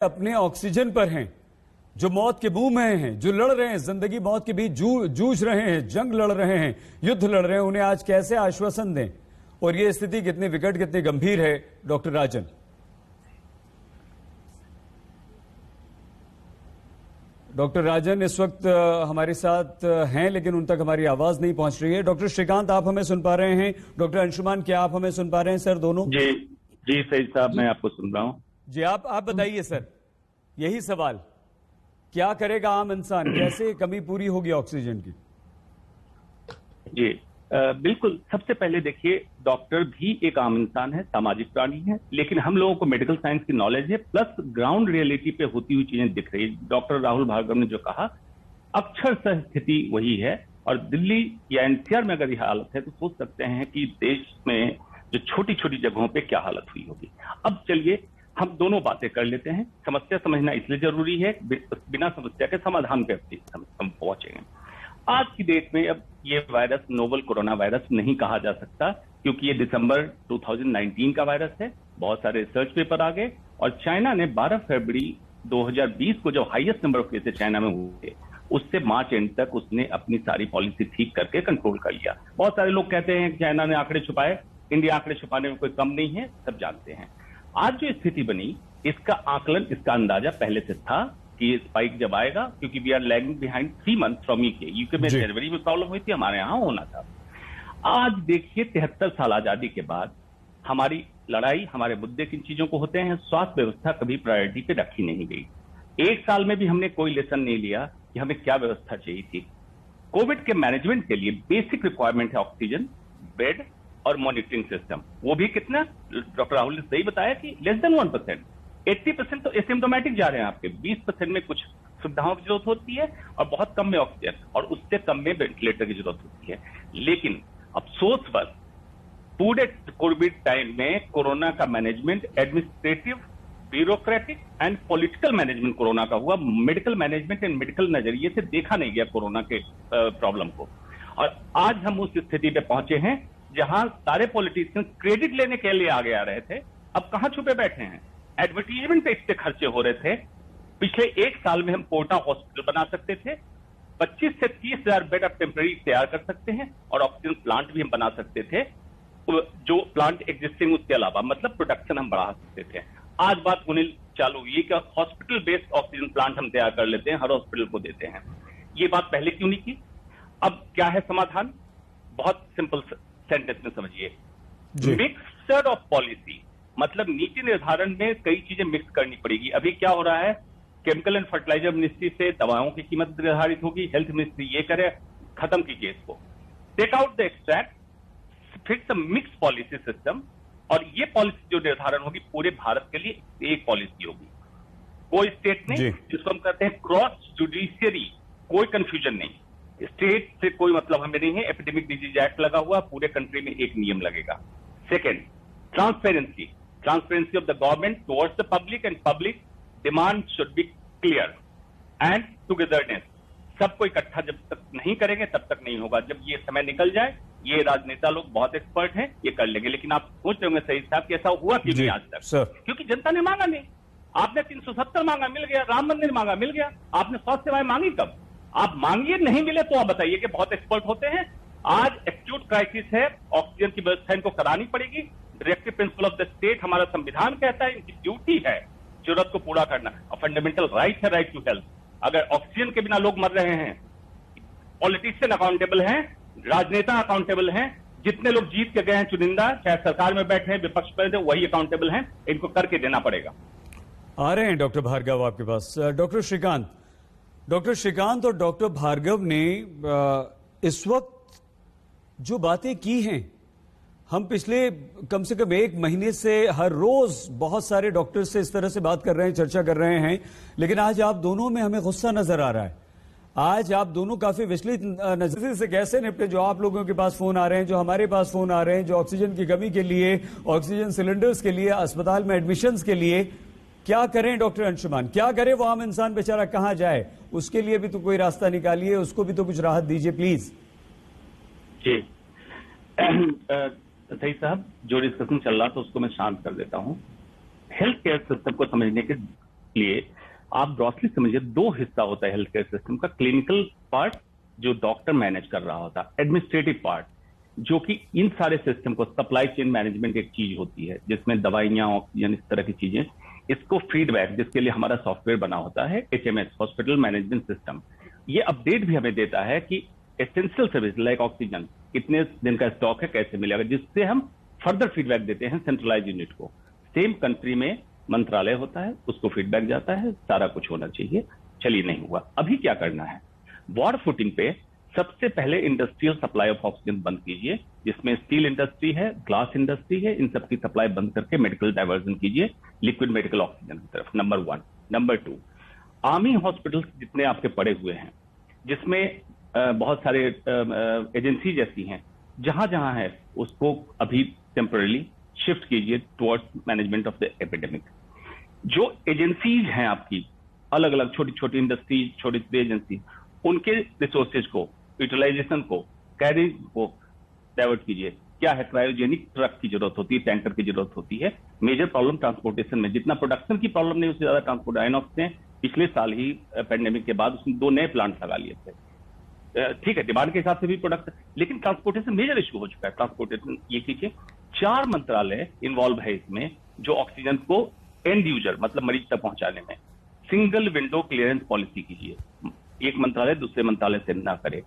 अपने ऑक्सीजन पर हैं, जो मौत के मुंह में हैं, जो लड़ रहे हैं, जिंदगी मौत के बीच जूझ रहे हैं, जंग लड़ रहे हैं, युद्ध लड़ रहे हैं, उन्हें आज कैसे आश्वासन दें? और ये स्थिति कितनी विकट, कितनी गंभीर है डॉक्टर राजन? डॉक्टर राजन इस वक्त हमारे साथ हैं, लेकिन उन तक हमारी आवाज नहीं पहुंच रही है। डॉक्टर श्रीकांत, आप हमें सुन पा रहे हैं? डॉक्टर अंशुमान, क्या आप हमें सुन पा रहे हैं सर? दोनों जी जी सही साहब, मैं आपको सुन रहा हूं। जी, आप बताइए सर, यही सवाल, क्या करेगा आम इंसान, कैसे कमी पूरी होगी ऑक्सीजन की? जी बिल्कुल। सबसे पहले देखिए, डॉक्टर भी एक आम इंसान है, सामाजिक प्राणी है, लेकिन हम लोगों को मेडिकल साइंस की नॉलेज है, प्लस ग्राउंड रियलिटी पे होती हुई चीजें दिख रही है। डॉक्टर राहुल भार्गव ने जो कहा, अक्षरशः स्थिति वही है। और दिल्ली या एनसीआर में अगर यह हालत है तो सोच सकते हैं कि देश में जो छोटी छोटी जगहों पे क्या हालत हुई होगी। अब चलिए हम दोनों बातें कर लेते हैं। समस्या समझना इसलिए जरूरी है, बिना समस्या के समाधान पे हम पहुंचेंगे। आज की डेट में अब ये वायरस नोवल कोरोना वायरस नहीं कहा जा सकता, क्योंकि ये दिसंबर 2019 का वायरस है। बहुत सारे रिसर्च पेपर आ गए और चाइना ने 12 फरवरी 2020 को जो highest number of cases China में हुए, उससे मार्च एंड तक उसने अपनी सारी पॉलिसी ठीक करके कंट्रोल कर लिया। बहुत सारे लोग कहते हैं कि चाइना ने आंकड़े छुपाए, इंडिया आंकड़े छुपाने में कोई कम नहीं है, सब जानते हैं। आज जो स्थिति बनी, इसका आकलन, इसका अंदाजा पहले से था कि स्पाइक जब आएगा, क्योंकि we are lagging behind 3 months from UK में जनवरी में प्रॉब्लम हुई थी, हमारे यहां होना था। आज देखिए 73 साल आजादी के बाद हमारी लड़ाई, हमारे मुद्दे किन चीजों को होते हैं। स्वास्थ्य व्यवस्था कभी प्रायोरिटी पे रखी नहीं गई। एक साल में भी हमने कोई लेसन नहीं लिया कि हमें क्या व्यवस्था चाहिए थी। कोविड के मैनेजमेंट के लिए बेसिक रिक्वायरमेंट है ऑक्सीजन, बेड और मॉनिटरिंग सिस्टम। वो भी कितना, डॉक्टर राहुल ने सही बताया कि लेस देन 1%। 80% तो एसिम्प्टोमेटिक जा रहे हैं आपके, 20% में कुछ सुविधाओं की जरूरत होती है और बहुत कम में ऑक्सीजन, और उससे कम में वेंटिलेटर की जरूरत होती है। लेकिन अफसोस बस पूरे कोविड टाइम में कोरोना का management administrative, bureaucratic and political management corona का हुआ। मेडिकल मैनेजमेंट एंड मेडिकल नजरिए से देखा नहीं गया कोरोना के प्रॉब्लम को। और आज हम उस स्थिति पे पहुंचे हैं जहां सारे पॉलिटिशियंस क्रेडिट लेने के लिए आगे आ रहे थे, अब कहां छुपे बैठे हैं। एडवर्टीजमेंट पे इतने खर्चे हो रहे थे। पिछले एक साल में हम कोटा हॉस्पिटल बना सकते थे, 25 से 30 हजार बेड अब टेम्पररी तैयार कर सकते हैं, और ऑक्सीजन प्लांट भी हम बना सकते थे, जो प्लांट एग्जिस्टिंग उसके अलावा, मतलब प्रोडक्शन हम बढ़ा सकते थे। आज बात होने चालू हुई कि हॉस्पिटल बेस्ड ऑक्सीजन प्लांट हम तैयार कर लेते हैं, हर हॉस्पिटल को देते हैं। ये बात पहले क्यों नहीं की? अब क्या है समाधान? बहुत सिंपल सेंटेंस में समझिए, मिक्सचर ऑफ पॉलिसी, मतलब नीति निर्धारण में कई चीजें मिक्स करनी पड़ेगी। अभी क्या हो रहा है, केमिकल एंड फर्टिलाइजर मिनिस्ट्री से दवाओं की कीमत निर्धारित होगी, हेल्थ मिनिस्ट्री ये करे, खत्म कीजिए इसको, take out the extract, fix a mix policy system, और ये पॉलिसी जो निर्धारण होगी पूरे भारत के लिए एक पॉलिसी होगी। कोई स्टेट नहीं, जिसको हम कहते हैं क्रॉस जुडिशियरी, कोई कंफ्यूजन नहीं, स्टेट से कोई मतलब हमें नहीं है। एपिडेमिक डिजीज एक्ट लगा हुआ, पूरे कंट्री में एक नियम लगेगा। Second, transparency, transparency of the government towards the public, and public demand should be clear, and togetherness. सबको इकट्ठा जब तक नहीं करेंगे तब तक नहीं होगा। जब ये समय निकल जाए, ये राजनेता लोग बहुत एक्सपर्ट हैं, ये कर लेंगे। लेकिन आप सोच रहे होंगे सही साहब कि ऐसा हुआ क्यों नहीं आज तक? क्योंकि जनता ने मांगा नहीं। आपने 370 मांगा, मिल गया। राम मंदिर मांगा, मिल गया। आपने स्वास्थ्य सेवाएं मांगी कब? आप मांगिए, नहीं मिले तो आप बताइए कि बहुत एक्सपर्ट होते हैं। आज एक्यूट क्राइसिस है, ऑक्सीजन की व्यवस्था इनको करानी पड़ेगी। Directive principle of the state, हमारा संविधान कहता है इनकी ड्यूटी है जरूरत को पूरा करना, और फंडामेंटल राइट है, राइट टू हेल्थ। अगर ऑक्सीजन के बिना लोग मर रहे हैं, पॉलिटिशियन अकाउंटेबल हैं, राजनेता अकाउंटेबल हैं, जितने लोग जीत के गए हैं चुनिंदा, चाहे सरकार में बैठे हैं, विपक्ष पर वही अकाउंटेबल हैं। इनको करके देना पड़ेगा। आ रहे हैं डॉक्टर भार्गव आपके पास। डॉक्टर श्रीकांत और डॉक्टर भार्गव ने इस वक्त जो बातें की हैं, हम पिछले कम से कम 1 महीने से हर रोज बहुत सारे डॉक्टर से इस तरह से बात कर रहे हैं, चर्चा कर रहे हैं, लेकिन आज आप दोनों में हमें गुस्सा नजर आ रहा है। आज आप दोनों काफी विचलित नजर से कैसे निपटे? जो आप लोगों के पास फोन आ रहे हैं, जो हमारे पास फोन आ रहे हैं, जो ऑक्सीजन की कमी के लिए, ऑक्सीजन सिलेंडर्स के लिए, अस्पताल में एडमिशंस के लिए, क्या करें डॉक्टर अंशुमान? क्या करे वो आम इंसान बेचारा, कहां जाए? उसके लिए भी तो कोई रास्ता निकालिए, उसको भी तो कुछ राहत दीजिए प्लीज। जी सही साहब, जो डिस्कशन चल रहा था उसको मैं शांत कर देता हूं। हेल्थ केयर सिस्टम को समझने के लिए आप ब्रॉडली समझिए, दो हिस्सा होता है हेल्थ केयर सिस्टम का। क्लिनिकल पार्ट जो डॉक्टर मैनेज कर रहा होता है, एडमिनिस्ट्रेटिव पार्ट जो कि इन सारे सिस्टम को, सप्लाई चेन मैनेजमेंट एक चीज होती है जिसमें दवाइयां, ऑक्सीजन, इस तरह की चीजें, इसको फीडबैक जिसके लिए हमारा सॉफ्टवेयर बना होता है HMS, हॉस्पिटल मैनेजमेंट सिस्टम, ये अपडेट भी हमें देता है कि एसेंशियल सर्विस लाइक ऑक्सीजन कितने दिन का स्टॉक है, कैसे मिलेगा, जिससे हम फर्दर फीडबैक देते हैं सेंट्रलाइज यूनिट को। सेम कंट्री में मंत्रालय होता है, उसको फीडबैक जाता है, सारा कुछ होना चाहिए। चलिए नहीं हुआ, अभी क्या करना है? वॉर फुटिंग पे सबसे पहले इंडस्ट्रियल सप्लाई ऑफ ऑक्सीजन बंद कीजिए, जिसमें स्टील इंडस्ट्री है, ग्लास इंडस्ट्री है, इन सबकी सप्लाई बंद करके मेडिकल डाइवर्जन कीजिए लिक्विड मेडिकल ऑक्सीजन की तरफ, नंबर 1। नंबर 2, आर्मी हॉस्पिटल्स जितने आपके पड़े हुए हैं, जिसमें बहुत सारे एजेंसी जैसी हैं, जहां जहां है उसको अभी टेम्पररी शिफ्ट कीजिए towards management of the epidemic. जो एजेंसीज हैं आपकी, अलग अलग छोटी छोटी इंडस्ट्रीज, छोटी छोटी एजेंसी, उनके रिसोर्सेज को, यूटिलाइजेशन को, कैरिंग को डाइवर्ट कीजिए। क्या है, क्रायोजेनिक ट्रक की जरूरत होती है, टैंकर की जरूरत होती है। मेजर प्रॉब्लम ट्रांसपोर्टेशन में, जितना प्रोडक्शन की प्रॉब्लम नहीं, उससे ज्यादा ट्रांसपोर्ट। आइनॉक्स ने पिछले साल ही पैंडेमिक के बाद उसने 2 नए प्लांट लगा लिए थे। ठीक है, डिमांड के हिसाब से भी प्रोडक्ट, लेकिन ट्रांसपोर्टेशन मेजर इशू हो चुका है। ट्रांसपोर्टेशन ये कीजिए। 4 मंत्रालय इन्वॉल्व है इसमें, जो ऑक्सीजन को एंड यूजर मतलब मरीज तक पहुंचाने में। सिंगल विंडो क्लियरेंस पॉलिसी कीजिए, एक मंत्रालय दूसरे मंत्रालय से ना करे।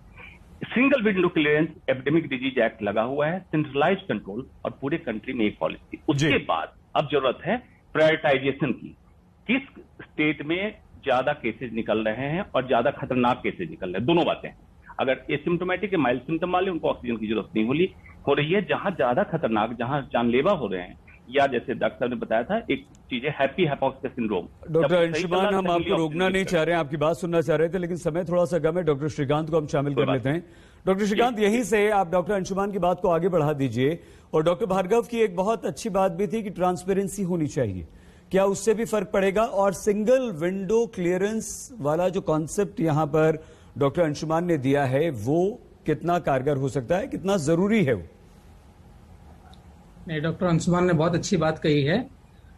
Single window clearance, epidemic disease act लगा हुआ है, सेंट्रलाइज कंट्रोल, और पूरे कंट्री में एक पॉलिसी। उसके बाद अब जरूरत है प्रायोरिटाइजेशन की। किस स्टेट में ज्यादा केसेस निकल रहे हैं और ज्यादा खतरनाक केसेस निकल रहे हैं, दोनों बातें। अगर एसिम्प्टोमेटिक या माइल्ड सिम्टम वाले, उनको ऑक्सीजन की जरूरत नहीं हो रही है। जहां ज्यादा खतरनाक, जहां जानलेवा हो रहे हैं, या जैसे डॉक्टर साहब ने बताया था, एक चीज है happy hypoxia syndrome. Doctor Anshuman, हम आपको रोकना नहीं चाह रहे हैं, आपकी बात सुनना चाह रहे थे, लेकिन समय थोड़ा सा कम है। डॉक्टर श्रीकांत को हम शामिल कर लेते हैं। डॉक्टर श्रीकांत, यहीं से आप डॉक्टर अंशुमान की बात को आगे बढ़ा दीजिए। और डॉक्टर भार्गव की एक बहुत अच्छी बात भी थी कि ट्रांसपेरेंसी होनी चाहिए, क्या उससे भी फर्क पड़ेगा? और सिंगल विंडो क्लियरेंस वाला जो कॉन्सेप्ट यहां पर डॉक्टर अंशुमान ने दिया है, वो कितना कारगर हो सकता है, कितना जरूरी है वो? नहीं, डॉक्टर अंशुमान ने बहुत अच्छी बात कही है।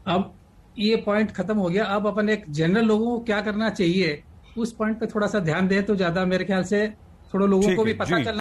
अब ये पॉइंट खत्म हो गया, अब अपन एक जनरल लोगों को क्या करना चाहिए उस पॉइंट पे थोड़ा सा ध्यान दें तो ज्यादा, मेरे ख्याल से थोड़ा लोगों को भी पता चलना